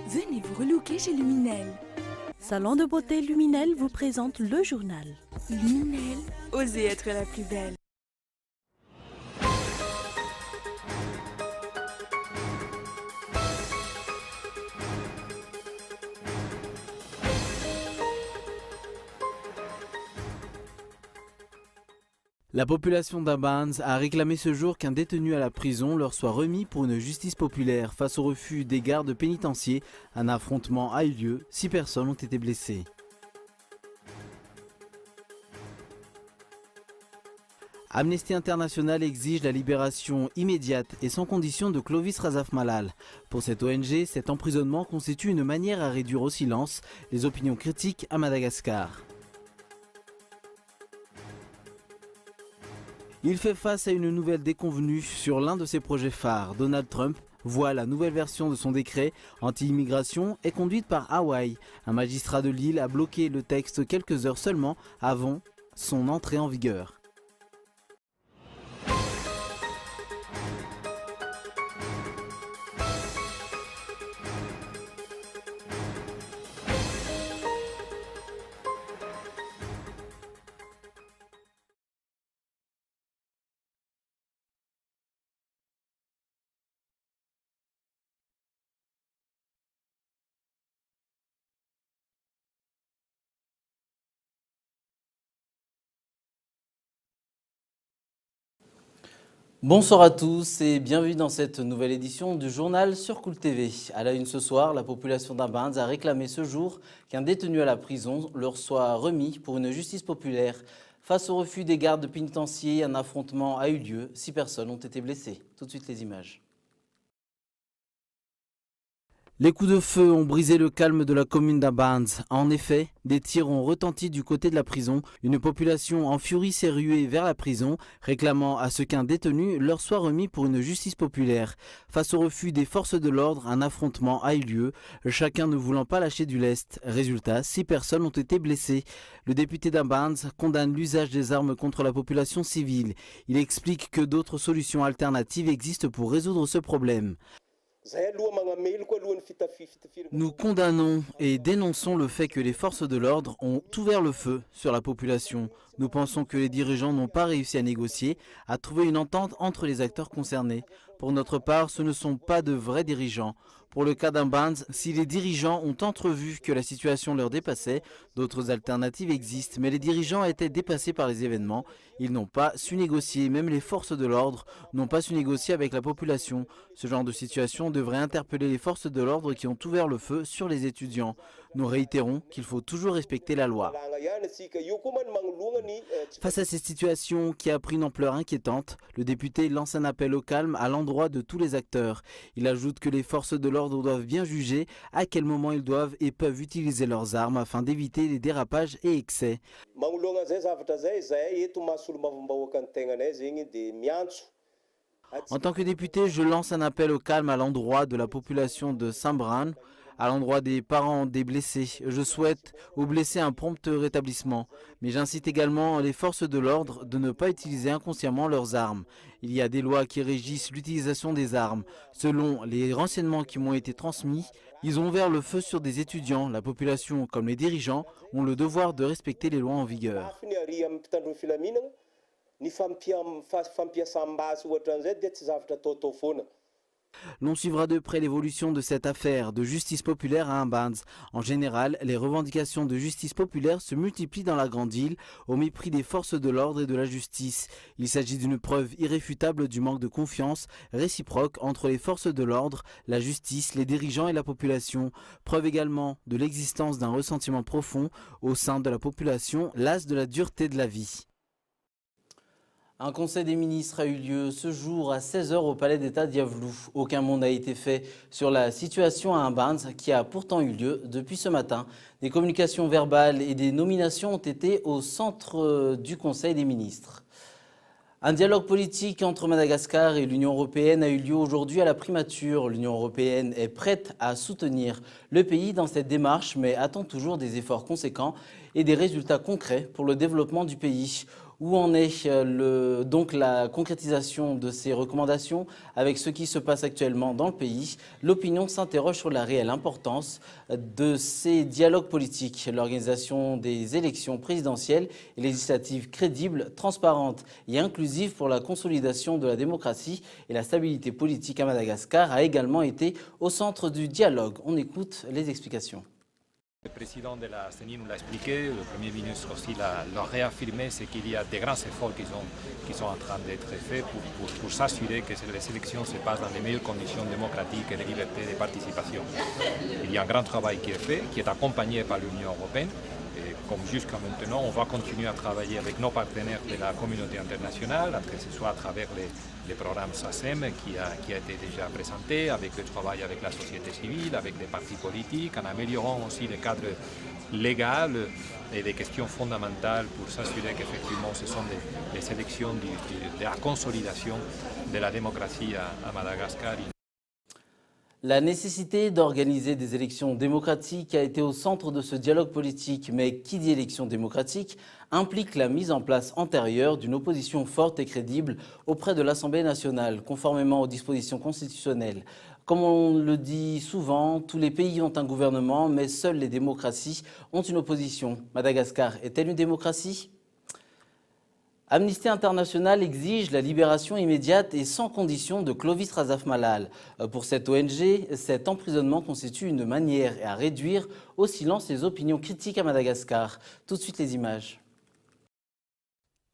Venez vous relooker chez Luminel. Salon de beauté Luminel vous présente le journal. Luminel, osez être la plus belle. La population d'Abans a réclamé ce jour qu'un détenu à la prison leur soit remis pour une justice populaire face au refus des gardes pénitentiaires. Un affrontement a eu lieu, 6 personnes ont été blessées. Amnesty International exige la libération immédiate et sans condition de Clovis Razaf Malal. Pour cette ONG, cet emprisonnement constitue une manière à réduire au silence les opinions critiques à Madagascar. Il fait face à une nouvelle déconvenue sur l'un de ses projets phares. Donald Trump voit la nouvelle version de son décret anti-immigration est conduite par Hawaï. Un magistrat de l'île a bloqué le texte quelques heures seulement avant son entrée en vigueur. Bonsoir à tous et bienvenue dans cette nouvelle édition du journal sur Cool TV. À la une ce soir, la population d'Abans a réclamé ce jour qu'un détenu à la prison leur soit remis pour une justice populaire. Face au refus des gardes pénitentiaires, un affrontement a eu lieu. 6 personnes ont été blessées. Tout de suite les images. Les coups de feu ont brisé le calme de la commune d'Abans. En effet, des tirs ont retenti du côté de la prison. Une population en furie s'est ruée vers la prison, réclamant à ce qu'un détenu leur soit remis pour une justice populaire. Face au refus des forces de l'ordre, un affrontement a eu lieu, chacun ne voulant pas lâcher du lest. Résultat, 6 personnes ont été blessées. Le député d'Abans condamne l'usage des armes contre la population civile. Il explique que d'autres solutions alternatives existent pour résoudre ce problème. Nous condamnons et dénonçons le fait que les forces de l'ordre ont ouvert le feu sur la population. Nous pensons que les dirigeants n'ont pas réussi à négocier, à trouver une entente entre les acteurs concernés. Pour notre part, ce ne sont pas de vrais dirigeants. Pour le cas d'Abans, si les dirigeants ont entrevu que la situation leur dépassait, d'autres alternatives existent, mais les dirigeants étaient dépassés par les événements. Ils n'ont pas su négocier, même les forces de l'ordre n'ont pas su négocier avec la population. Ce genre de situation devrait interpeller les forces de l'ordre qui ont ouvert le feu sur les étudiants. Nous réitérons qu'il faut toujours respecter la loi. Face à cette situation qui a pris une ampleur inquiétante, le député lance un appel au calme à l'endroit de tous les acteurs. Il ajoute que les forces de l'ordre doivent bien juger à quel moment ils doivent et peuvent utiliser leurs armes afin d'éviter les dérapages et excès. En tant que député, je lance un appel au calme à l'endroit de la population de Sambran, à l'endroit des parents des blessés. Je souhaite aux blessés un prompt rétablissement, mais j'incite également les forces de l'ordre de ne pas utiliser inconsciemment leurs armes. Il y a des lois qui régissent l'utilisation des armes. Selon les renseignements qui m'ont été transmis, ils ont ouvert le feu sur des étudiants. La population, comme les dirigeants, ont le devoir de respecter les lois en vigueur. L'on suivra de près l'évolution de cette affaire de justice populaire à Abans. En général, les revendications de justice populaire se multiplient dans la grande île au mépris des forces de l'ordre et de la justice. Il s'agit d'une preuve irréfutable du manque de confiance réciproque entre les forces de l'ordre, la justice, les dirigeants et la population. Preuve également de l'existence d'un ressentiment profond au sein de la population, lasse de la dureté de la vie. Un conseil des ministres a eu lieu ce jour à 16 h au palais d'État d'Iavlou. Aucun mot n'a été fait sur la situation à Abans qui a pourtant eu lieu depuis ce matin. Des communications verbales et des nominations ont été au centre du conseil des ministres. Un dialogue politique entre Madagascar et l'Union européenne a eu lieu aujourd'hui à la primature. L'Union européenne est prête à soutenir le pays dans cette démarche, mais attend toujours des efforts conséquents et des résultats concrets pour le développement du pays. Où en est donc la concrétisation de ces recommandations avec ce qui se passe actuellement dans le pays? L'opinion s'interroge sur la réelle importance de ces dialogues politiques, l'organisation des élections présidentielles et législatives crédibles, transparentes et inclusives pour la consolidation de la démocratie et la stabilité politique à Madagascar a également été au centre du dialogue. On écoute les explications. Le président de la CENI nous l'a expliqué, le Premier ministre aussi l'a réaffirmé, c'est qu'il y a des grands efforts qui sont en train d'être faits pour s'assurer que les élections se passent dans les meilleures conditions démocratiques et de liberté de participation. Il y a un grand travail qui est fait, qui est accompagné par l'Union européenne. Et comme jusqu'à maintenant, on va continuer à travailler avec nos partenaires de la communauté internationale, que ce soit à travers les programmes SACEM qui a été déjà présenté, avec le travail avec la société civile, avec les partis politiques, en améliorant aussi le cadre légal et des questions fondamentales pour s'assurer qu'effectivement ce sont des élections de la consolidation de la démocratie à Madagascar. La nécessité d'organiser des élections démocratiques a été au centre de ce dialogue politique, mais qui dit élections démocratiques implique la mise en place antérieure d'une opposition forte et crédible auprès de l'Assemblée nationale, conformément aux dispositions constitutionnelles. Comme on le dit souvent, tous les pays ont un gouvernement, mais seules les démocraties ont une opposition. Madagascar est-elle une démocratie ? Amnesty International exige la libération immédiate et sans condition de Clovis Razaf-Malal. Pour cette ONG, cet emprisonnement constitue une manière à réduire au silence les opinions critiques à Madagascar. Tout de suite les images.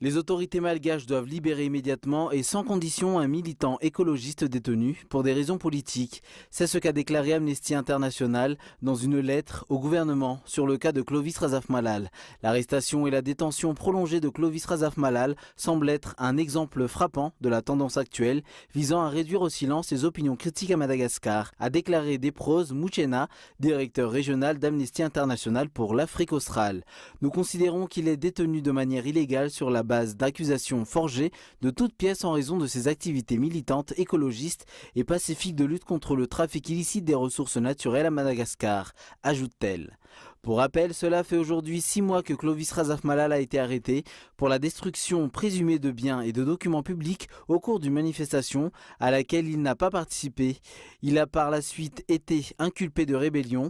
Les autorités malgaches doivent libérer immédiatement et sans condition un militant écologiste détenu pour des raisons politiques. C'est ce qu'a déclaré Amnesty International dans une lettre au gouvernement sur le cas de Clovis Razaf-Malal. L'arrestation et la détention prolongée de Clovis Razaf-Malal semblent être un exemple frappant de la tendance actuelle visant à réduire au silence les opinions critiques à Madagascar, a déclaré Deprose Mouchena, directeur régional d'Amnesty International pour l'Afrique australe. Nous considérons qu'il est détenu de manière illégale sur la base d'accusations forgées de toutes pièces en raison de ses activités militantes, écologistes et pacifiques de lutte contre le trafic illicite des ressources naturelles à Madagascar, ajoute-t-elle. Pour rappel, cela fait aujourd'hui 6 mois que Clovis Razaf-Malal a été arrêté pour la destruction présumée de biens et de documents publics au cours d'une manifestation à laquelle il n'a pas participé. Il a par la suite été inculpé de rébellion,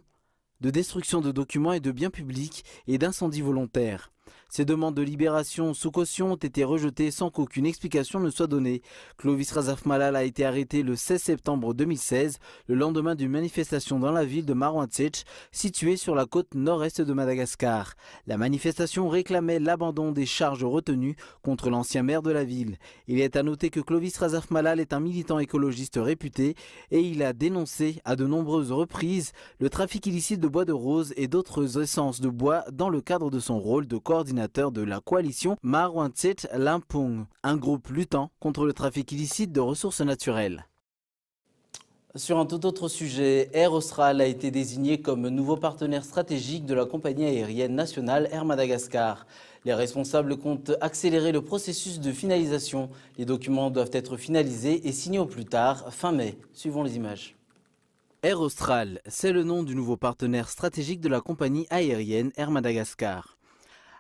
de destruction de documents et de biens publics et d'incendie volontaire. Ces demandes de libération sous caution ont été rejetées sans qu'aucune explication ne soit donnée. Clovis Razaf-Malal a été arrêté le 16 septembre 2016, le lendemain d'une manifestation dans la ville de Marouantsetch, située sur la côte nord-est de Madagascar. La manifestation réclamait l'abandon des charges retenues contre l'ancien maire de la ville. Il est à noter que Clovis Razaf-Malal est un militant écologiste réputé et il a dénoncé à de nombreuses reprises le trafic illicite de bois de rose et d'autres essences de bois dans le cadre de son rôle de coordinateur de la coalition Marouantsetch Lampung, un groupe luttant contre le trafic illicite de ressources naturelles. Sur un tout autre sujet, Air Austral a été désigné comme nouveau partenaire stratégique de la compagnie aérienne nationale Air Madagascar. Les responsables comptent accélérer le processus de finalisation. Les documents doivent être finalisés et signés au plus tard, fin mai. Suivons les images. Air Austral, c'est le nom du nouveau partenaire stratégique de la compagnie aérienne Air Madagascar.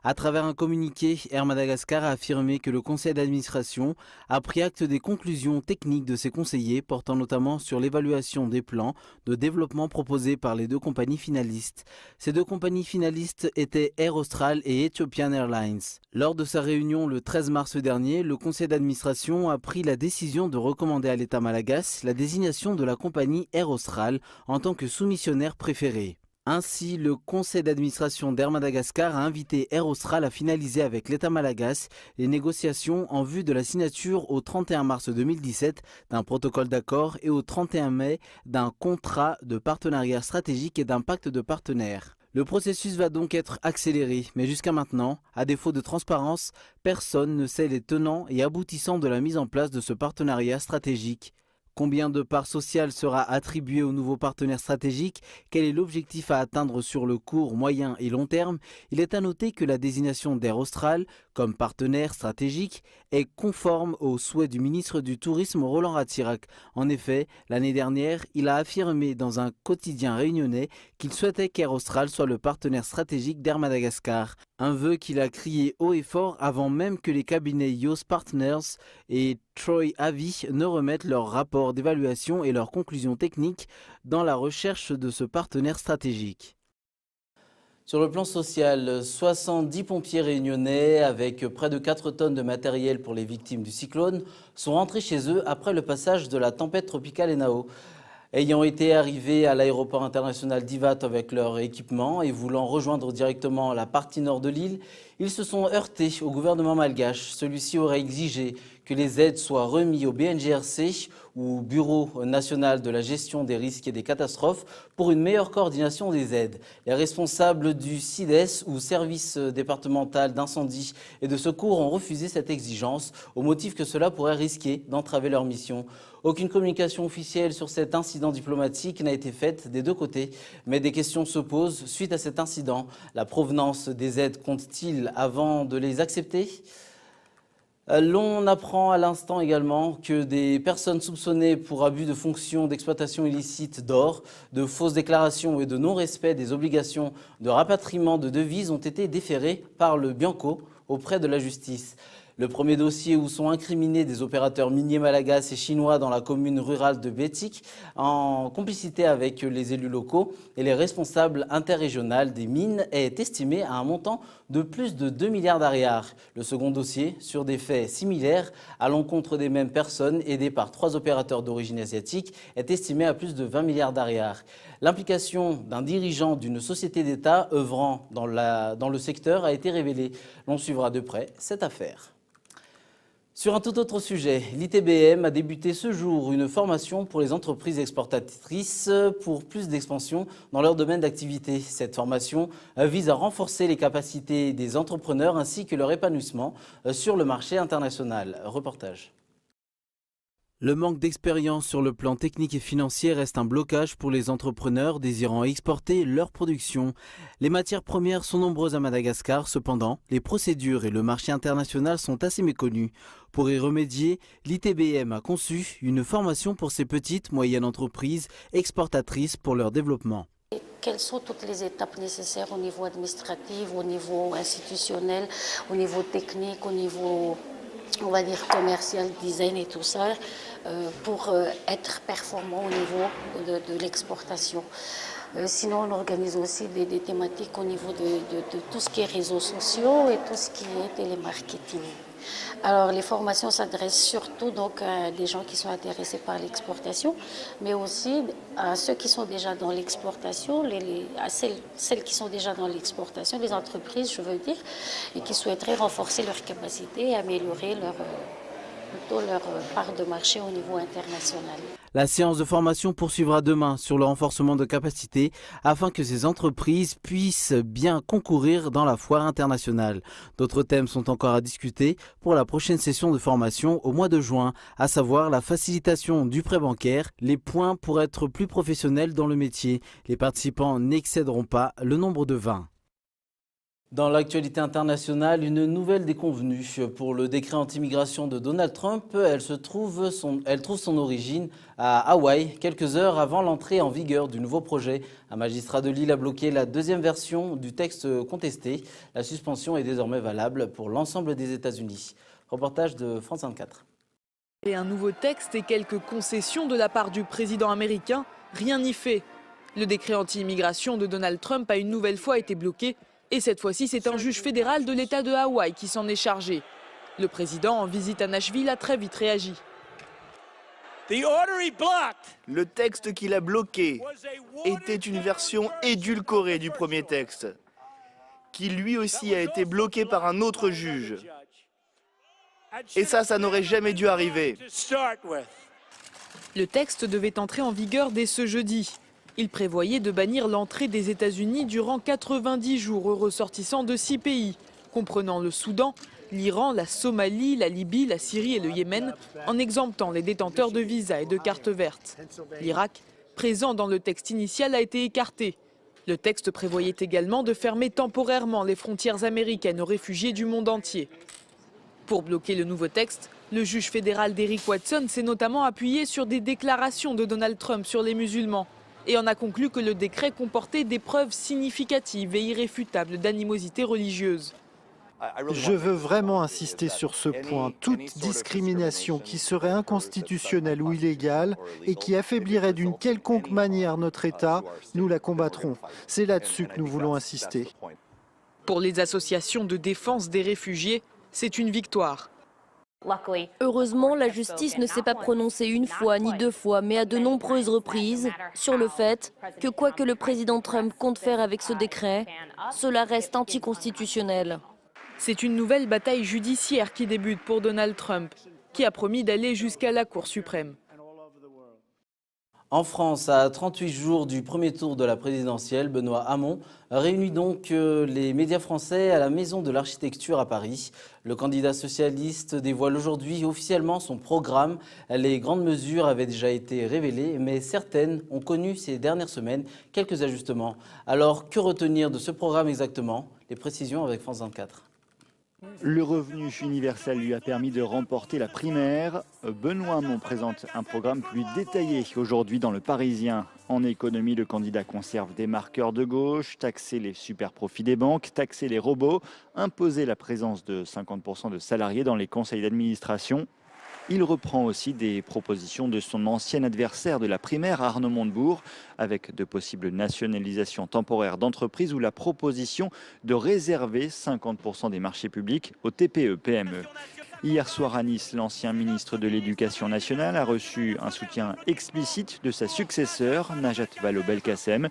À travers un communiqué, Air Madagascar a affirmé que le conseil d'administration a pris acte des conclusions techniques de ses conseillers portant notamment sur l'évaluation des plans de développement proposés par les deux compagnies finalistes. Ces deux compagnies finalistes étaient Air Austral et Ethiopian Airlines. Lors de sa réunion le 13 mars dernier, le conseil d'administration a pris la décision de recommander à l'État malagas la désignation de la compagnie Air Austral en tant que soumissionnaire préféré. Ainsi, le conseil d'administration d'Air Madagascar a invité Air Austral à finaliser avec l'État malagas les négociations en vue de la signature au 31 mars 2017 d'un protocole d'accord et au 31 mai d'un contrat de partenariat stratégique et d'un pacte de partenaires. Le processus va donc être accéléré, mais jusqu'à maintenant, à défaut de transparence, personne ne sait les tenants et aboutissants de la mise en place de ce partenariat stratégique. Combien de parts sociales sera attribuée au nouveau partenaire stratégique? Quel est l'objectif à atteindre sur le court, moyen et long terme? Il est à noter que la désignation d'Air Austral comme partenaire stratégique est conforme aux souhaits du ministre du Tourisme Roland Ratsirac. En effet, l'année dernière, il a affirmé dans un quotidien réunionnais qu'il souhaitait qu'Air Austral soit le partenaire stratégique d'Air Madagascar. Un vœu qu'il a crié haut et fort avant même que les cabinets YOS Partners et Troy Avi ne remettent leur rapport d'évaluation et leurs conclusions techniques dans la recherche de ce partenaire stratégique. Sur le plan social, 70 pompiers réunionnais avec près de 4 tonnes de matériel pour les victimes du cyclone sont rentrés chez eux après le passage de la tempête tropicale Enao. Ayant été arrivés à l'aéroport international d'Ivat avec leur équipement et voulant rejoindre directement la partie nord de l'île, ils se sont heurtés au gouvernement malgache. Celui-ci aurait exigé que les aides soient remises au BNGRC ou Bureau national de la gestion des risques et des catastrophes pour une meilleure coordination des aides. Les responsables du CIDES ou service départemental d'incendie et de secours ont refusé cette exigence au motif que cela pourrait risquer d'entraver leur mission. Aucune communication officielle sur cet incident diplomatique n'a été faite des deux côtés, mais des questions se posent suite à cet incident. La provenance des aides compte-t-il avant de les accepter ? L'on apprend à l'instant également que des personnes soupçonnées pour abus de fonction d'exploitation illicite d'or, de fausses déclarations et de non-respect des obligations de rapatriement de devises ont été déférées par le Bianco auprès de la justice. Le premier dossier où sont incriminés des opérateurs miniers malagasy et chinois dans la commune rurale de Bétik en complicité avec les élus locaux et les responsables interrégionaux des mines est estimé à un montant de plus de 2 milliards d'ariars. Le second dossier, sur des faits similaires à l'encontre des mêmes personnes aidées par 3 opérateurs d'origine asiatique, est estimé à plus de 20 milliards d'ariars. L'implication d'un dirigeant d'une société d'État œuvrant dans le secteur a été révélée. L'on suivra de près cette affaire. Sur un tout autre sujet, l'ITBM a débuté ce jour une formation pour les entreprises exportatrices pour plus d'expansion dans leur domaine d'activité. Cette formation vise à renforcer les capacités des entrepreneurs ainsi que leur épanouissement sur le marché international. Reportage. Le manque d'expérience sur le plan technique et financier reste un blocage pour les entrepreneurs désirant exporter leur production. Les matières premières sont nombreuses à Madagascar, cependant, les procédures et le marché international sont assez méconnus. Pour y remédier, l'ITBM a conçu une formation pour ces petites, moyennes entreprises exportatrices pour leur développement. Quelles sont toutes les étapes nécessaires au niveau administratif, au niveau institutionnel, au niveau technique, au niveau, on va dire, commercial, design et tout ça, pour être performant au niveau de l'exportation. Sinon, on organise aussi des thématiques au niveau de tout ce qui est réseaux sociaux et tout ce qui est télémarketing. Alors, les formations s'adressent surtout donc à des gens qui sont intéressés par l'exportation, mais aussi à ceux qui sont déjà dans l'exportation, à celles qui sont déjà dans l'exportation, les entreprises, je veux dire, et qui souhaiteraient renforcer leurs capacités et améliorer leur part de marché au niveau international. La séance de formation poursuivra demain sur le renforcement de capacités afin que ces entreprises puissent bien concourir dans la foire internationale. D'autres thèmes sont encore à discuter pour la prochaine session de formation au mois de juin, à savoir la facilitation du prêt bancaire, les points pour être plus professionnels dans le métier. Les participants n'excéderont pas le nombre de 20. Dans l'actualité internationale, une nouvelle déconvenue pour le décret anti-immigration de Donald Trump. Elle trouve son origine à Hawaï, quelques heures avant l'entrée en vigueur du nouveau projet. Un magistrat de l'île a bloqué la deuxième version du texte contesté. La suspension est désormais valable pour l'ensemble des États-Unis. Reportage de France 24. Et un nouveau texte et quelques concessions de la part du président américain, rien n'y fait. Le décret anti-immigration de Donald Trump a une nouvelle fois été bloqué. Et cette fois-ci, c'est un juge fédéral de l'État de Hawaï qui s'en est chargé. Le président, en visite à Nashville, a très vite réagi. Le texte qu'il a bloqué était une version édulcorée du premier texte, qui lui aussi a été bloqué par un autre juge. Et ça n'aurait jamais dû arriver. Le texte devait entrer en vigueur dès ce jeudi. Il prévoyait de bannir l'entrée des États-Unis durant 90 jours aux ressortissants de 6 pays, comprenant le Soudan, l'Iran, la Somalie, la Libye, la Syrie et le Yémen, en exemptant les détenteurs de visas et de cartes vertes. L'Irak, présent dans le texte initial, a été écarté. Le texte prévoyait également de fermer temporairement les frontières américaines aux réfugiés du monde entier. Pour bloquer le nouveau texte, le juge fédéral Derrick Watson s'est notamment appuyé sur des déclarations de Donald Trump sur les musulmans et en a conclu que le décret comportait des preuves significatives et irréfutables d'animosité religieuse. Je veux vraiment insister sur ce point. Toute discrimination qui serait inconstitutionnelle ou illégale et qui affaiblirait d'une quelconque manière notre État, nous la combattrons. C'est là-dessus que nous voulons insister. Pour les associations de défense des réfugiés, c'est une victoire. Heureusement, la justice ne s'est pas prononcée une fois ni deux fois, mais à de nombreuses reprises sur le fait que quoi que le président Trump compte faire avec ce décret, cela reste anticonstitutionnel. C'est une nouvelle bataille judiciaire qui débute pour Donald Trump, qui a promis d'aller jusqu'à la Cour suprême. En France, à 38 jours du premier tour de la présidentielle, Benoît Hamon réunit donc les médias français à la Maison de l'Architecture à Paris. Le candidat socialiste dévoile aujourd'hui officiellement son programme. Les grandes mesures avaient déjà été révélées, mais certaines ont connu ces dernières semaines quelques ajustements. Alors, que retenir de ce programme exactement? Les précisions avec France 24. Le revenu universel lui a permis de remporter la primaire. Benoît Hamon présente un programme plus détaillé aujourd'hui dans Le Parisien. En économie, le candidat conserve des marqueurs de gauche, taxer les super profits des banques, taxer les robots, imposer la présence de 50% de salariés dans les conseils d'administration. Il reprend aussi des propositions de son ancien adversaire de la primaire, Arnaud Montebourg, avec de possibles nationalisations temporaires d'entreprises ou la proposition de réserver 50% des marchés publics aux TPE-PME. Hier soir à Nice, l'ancien ministre de l'Éducation nationale a reçu un soutien explicite de sa successeur, Najat Vallaud-Belkacem.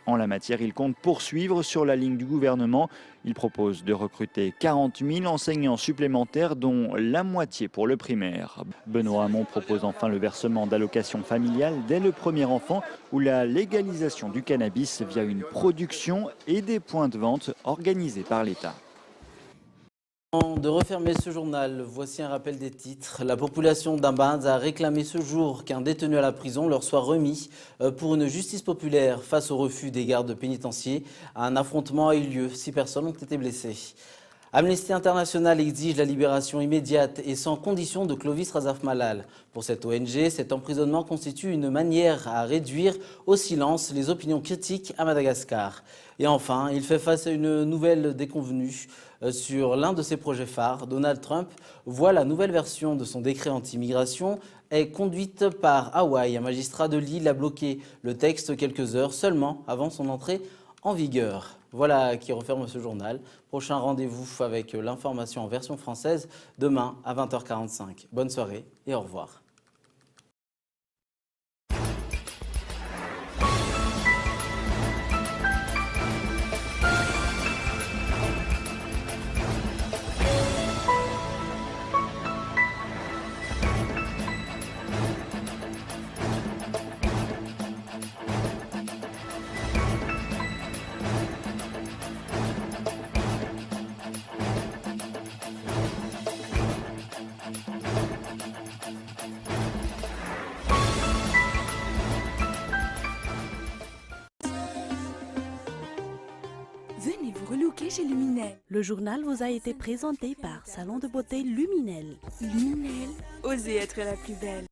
En la matière, il compte poursuivre sur la ligne du gouvernement. Il propose de recruter 40 000 enseignants supplémentaires, dont la moitié pour le primaire. Benoît Hamon propose enfin le versement d'allocations familiales dès le premier enfant ou la légalisation du cannabis via une production et des points de vente organisés par l'État. Avant de refermer ce journal, voici un rappel des titres. La population d'Ambaz a réclamé ce jour qu'un détenu à la prison leur soit remis pour une justice populaire face au refus des gardes pénitentiaires. Un affrontement a eu lieu, 6 personnes ont été blessées. Amnesty International exige la libération immédiate et sans condition de Clovis Razaf-Malal. Pour cette ONG, cet emprisonnement constitue une manière à réduire au silence les opinions critiques à Madagascar. Et enfin, il fait face à une nouvelle déconvenue sur l'un de ses projets phares. Donald Trump voit la nouvelle version de son décret anti-immigration est conduite par Hawaï. Un magistrat de l'île a bloqué le texte quelques heures seulement avant son entrée en vigueur. Voilà qui referme ce journal. Prochain rendez-vous avec l'information en version française demain à 20h45. Bonne soirée et au revoir. Venez vous relooker chez Luminel. Le journal vous a été présenté par Salon de beauté Luminel. Luminel, osez être la plus belle.